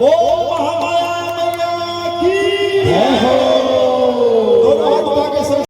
ओ महामाया मैया की जय हो। दोनों हाथ उठा के सब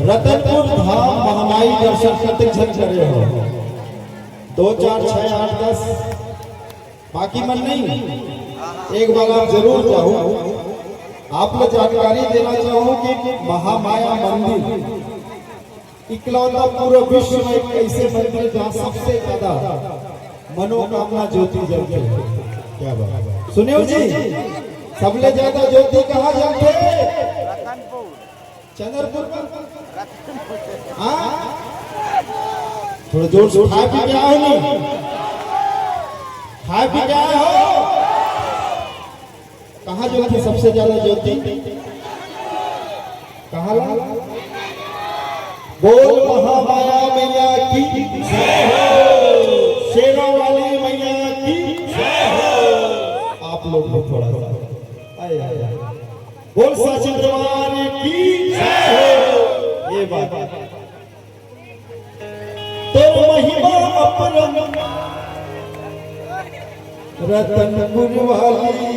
रतनपुर धाम महामाई दर्शन करते झरे हो 2 4 6 8 10 बाकी मन नहीं। एक बार आप जरूर जाओ। आप लोग जानकारी देना चाहूँ कि महामाया मंदिर इकलौता पूरे विश्व में एक ऐसे मंदिर जहाँ सबसे ज्यादा मनोकामना ज्योति जलती है। क्या बात सुनियो जी, सबसे ज्यादा ज्योति कहाँ जलते? चंद्रपुर। हाँ थोड़ा जोर से खा पी के आओ। नहीं खा पी के आए हो? कहाँ ज्योति सबसे ज्यादा ज्योति कहाँ? बोल महामाया मैया की जय हो। शेरों वाली मैया की जय हो। आप लोग को थोड़ा सा बोल सच्चे दरबार की जय हो। ये बात तो महिमा अपरम रतनपुर वाली,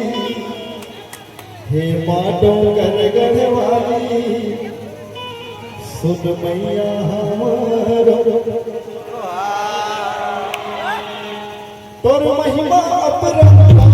हे माँ डोंगर गढ़ वाली, सुन मैया हमारो। तोर महिमा अपरम